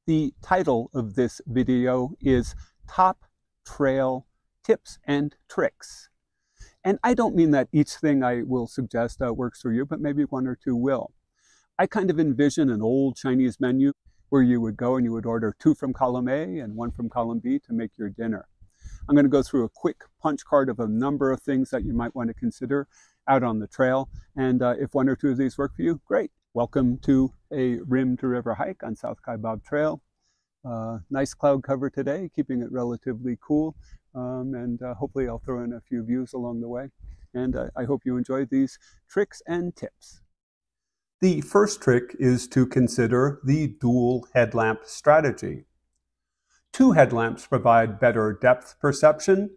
The title of this video is Top Trail Tips and Tricks. And I don't mean that each thing I will suggest works for you, but maybe one or two will. I kind of envision an old Chinese menu where you would go and you would order 2 from column A and 1 from column B to make your dinner. I'm going to go through a quick punch card of a number of things that you might want to consider out on the trail. And if 1 or 2 of these work for you, great. Welcome to a rim to river hike on South Kaibab Trail. Nice cloud cover today, keeping it relatively cool. And hopefully I'll throw in a few views along the way. And I hope you enjoy these tricks and tips. The first trick is to consider the dual headlamp strategy. 2 headlamps provide better depth perception,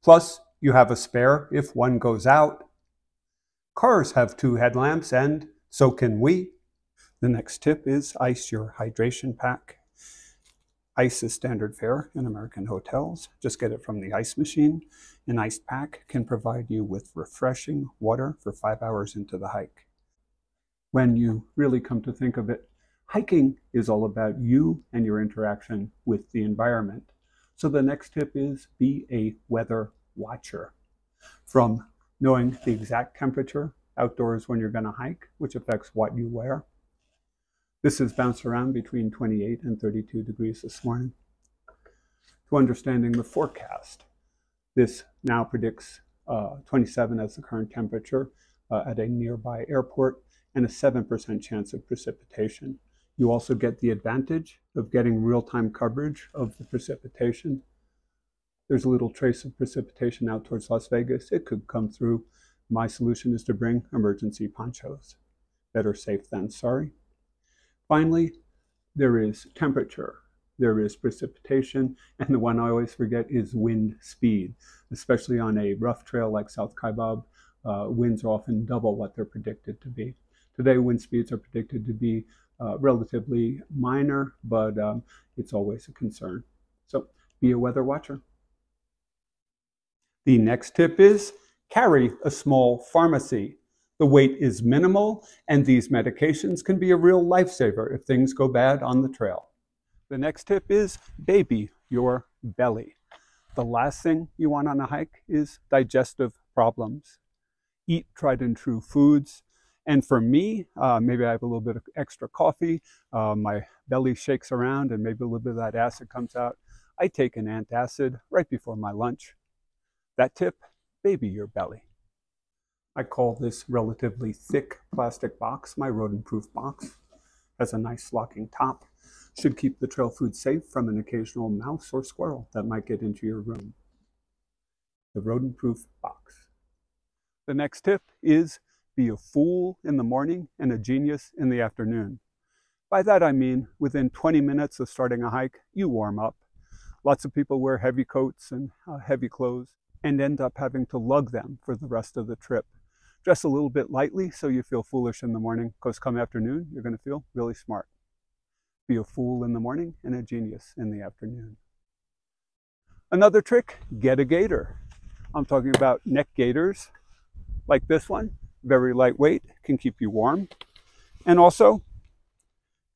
plus you have a spare if one goes out. Cars have 2 headlamps and so can we. The next tip is ice your hydration pack. Ice is standard fare in American hotels. Just get it from the ice machine. An ice pack can provide you with refreshing water for 5 hours into the hike. When you really come to think of it, hiking is all about you and your interaction with the environment. So the next tip is be a weather watcher. From knowing the exact temperature outdoors when you're going to hike, which affects what you wear. This has bounced around between 28 and 32 degrees this morning. To understanding the forecast, this now predicts 27 as the current temperature at a nearby airport and a 7% chance of precipitation. You also get the advantage of getting real-time coverage of the precipitation. There's a little trace of precipitation out towards Las Vegas. It could come through. My solution is to bring emergency ponchos. Better safe than sorry. Finally, there is temperature, there is precipitation, and the one I always forget is wind speed. Especially on a rough trail like South Kaibab, winds are often double what they're predicted to be. Today, wind speeds are predicted to be relatively minor, but it's always a concern. So be a weather watcher. The next tip is carry a small pharmacy. The weight is minimal, and these medications can be a real lifesaver if things go bad on the trail. The next tip is baby your belly. The last thing you want on a hike is digestive problems. Eat tried and true foods. And for me, maybe I have a little bit of extra coffee, my belly shakes around and maybe a little bit of that acid comes out. I take an antacid right before my lunch. That tip, baby your belly. I call this relatively thick plastic box my rodent-proof box. Has a nice locking top. Should keep the trail food safe from an occasional mouse or squirrel that might get into your room. The rodent-proof box. The next tip is be a fool in the morning and a genius in the afternoon. By that I mean within 20 minutes of starting a hike, you warm up. Lots of people wear heavy coats and heavy clothes and end up having to lug them for the rest of the trip. Dress a little bit lightly so you feel foolish in the morning, because come afternoon, you're going to feel really smart. Be a fool in the morning and a genius in the afternoon. Another trick, get a gaiter. I'm talking about neck gaiters like this one. Very lightweight, can keep you warm. And also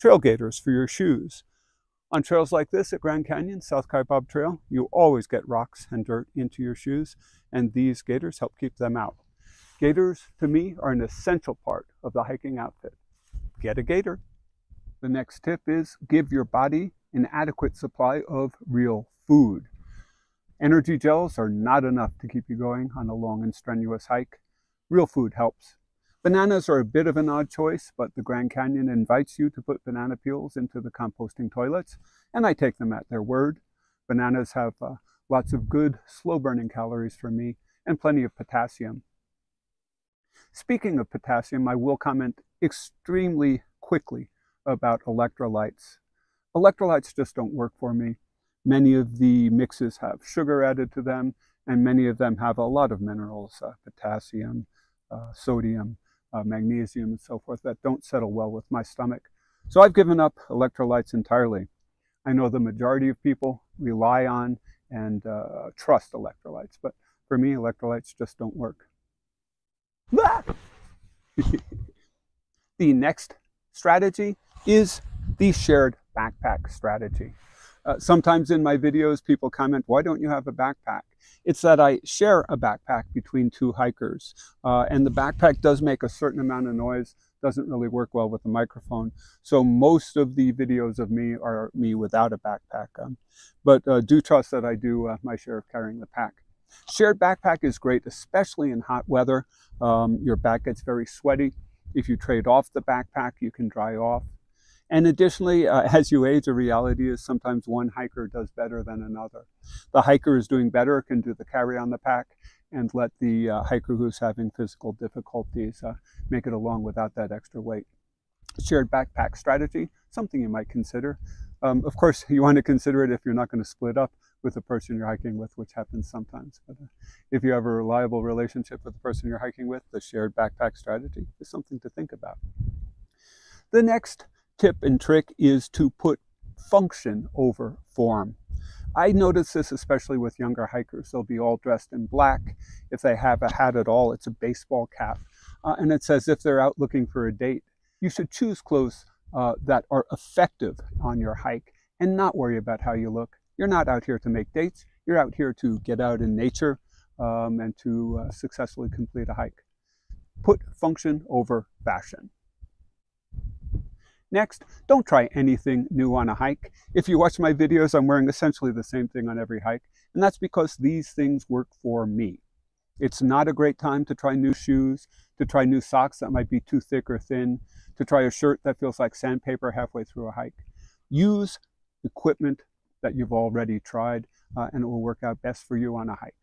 trail gaiters for your shoes. On trails like this at Grand Canyon, South Kaibab Trail, you always get rocks and dirt into your shoes, and these gaiters help keep them out. Gaiters, to me, are an essential part of the hiking outfit. Get a gaiter. The next tip is give your body an adequate supply of real food. Energy gels are not enough to keep you going on a long and strenuous hike. Real food helps. Bananas are a bit of an odd choice, but the Grand Canyon invites you to put banana peels into the composting toilets, and I take them at their word. Bananas have lots of good, slow-burning calories for me, and plenty of potassium. Speaking of potassium, I will comment extremely quickly about electrolytes. Electrolytes just don't work for me. Many of the mixes have sugar added to them, and many of them have a lot of minerals, potassium, sodium, magnesium, and so forth, that don't settle well with my stomach. So I've given up electrolytes entirely. I know the majority of people rely on and trust electrolytes, but for me, electrolytes just don't work. The next strategy is the shared backpack strategy. Sometimes in my videos, people comment, why don't you have a backpack? It's that I share a backpack between two hikers, and the backpack does make a certain amount of noise, doesn't really work well with the microphone. So most of the videos of me are me without a backpack, but do trust that I do my share of carrying the pack. Shared backpack is great, especially in hot weather. Your back gets very sweaty. If you trade off the backpack, you can dry off. And additionally, as you age, the reality is sometimes one hiker does better than another. The hiker who's doing better can do the carry on the pack and let the hiker who's having physical difficulties make it along without that extra weight. Shared backpack strategy, something you might consider. Of course, you want to consider it if you're not going to split up with the person you're hiking with, which happens sometimes. But if you have a reliable relationship with the person you're hiking with, the shared backpack strategy is something to think about. The next tip and trick is to put function over form. I notice this especially with younger hikers. They'll be all dressed in black. If they have a hat at all, it's a baseball cap. And it's as if they're out looking for a date. You should choose clothes that are effective on your hike and not worry about how you look. You're not out here to make dates. You're out here to get out in nature and to successfully complete a hike. Put function over fashion. Next, don't try anything new on a hike. If you watch my videos, I'm wearing essentially the same thing on every hike, and that's because these things work for me. It's not a great time to try new shoes, to try new socks that might be too thick or thin, to try a shirt that feels like sandpaper halfway through a hike. Use equipment that you've already tried, and it will work out best for you on a hike.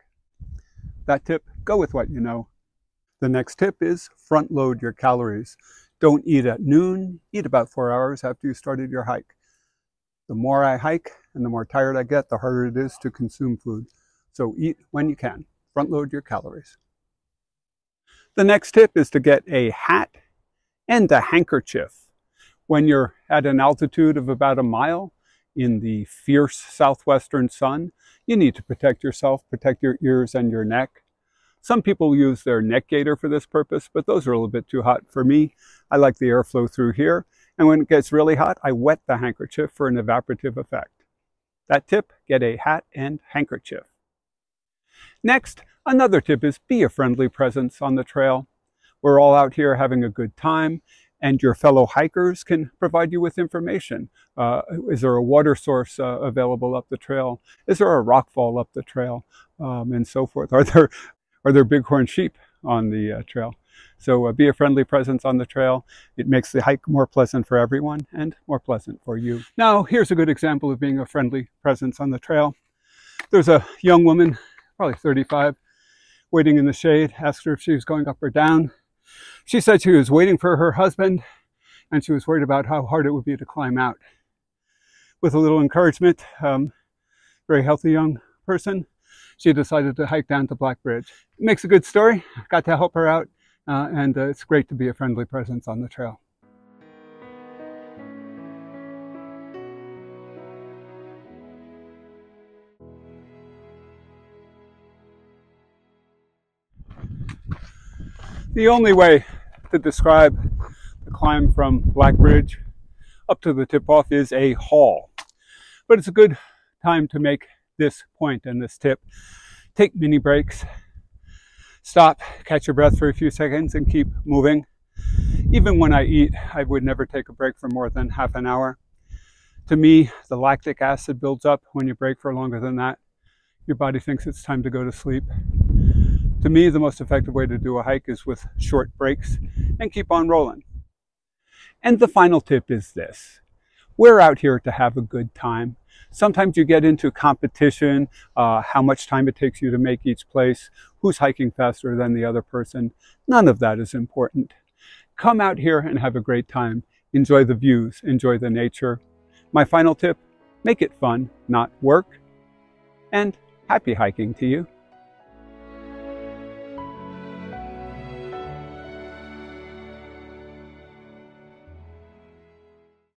That tip, go with what you know. The next tip is front load your calories. Don't eat at noon, eat about 4 hours after you started your hike. The more I hike and the more tired I get, the harder it is to consume food. So eat when you can. Front load your calories. The next tip is to get a hat and a handkerchief. When you're at an altitude of about a mile in the fierce southwestern sun, you need to protect yourself, protect your ears and your neck. Some people use their neck gaiter for this purpose, but those are a little bit too hot for me. I like the airflow through here. And when it gets really hot, I wet the handkerchief for an evaporative effect. That tip, get a hat and handkerchief. Next, another tip is be a friendly presence on the trail. We're all out here having a good time, and your fellow hikers can provide you with information. Is there a water source available up the trail? Is there a rockfall up the trail? And so forth. Are there bighorn sheep on the trail? So be a friendly presence on the trail. It makes the hike more pleasant for everyone and more pleasant for you. Now, here's a good example of being a friendly presence on the trail. There's a young woman, probably 35, waiting in the shade. Asked her if she was going up or down. She said she was waiting for her husband and she was worried about how hard it would be to climb out. With a little encouragement, very healthy young person, she decided to hike down to Black Bridge. It makes a good story. Got to help her out, and it's great to be a friendly presence on the trail. The only way to describe the climb from Black Bridge up to the tip-off is a haul. But it's a good time to make this point and this tip. Take mini breaks. Stop, catch your breath for a few seconds and keep moving. Even when I eat, I would never take a break for more than half an hour. To me, the lactic acid builds up when you break for longer than that. Your body thinks it's time to go to sleep. To me, the most effective way to do a hike is with short breaks and keep on rolling. And the final tip is this. We're out here to have a good time. Sometimes you get into competition, how much time it takes you to make each place, who's hiking faster than the other person. None of that is important. Come out here and have a great time. Enjoy the views, enjoy the nature. My final tip, make it fun, not work. And happy hiking to you.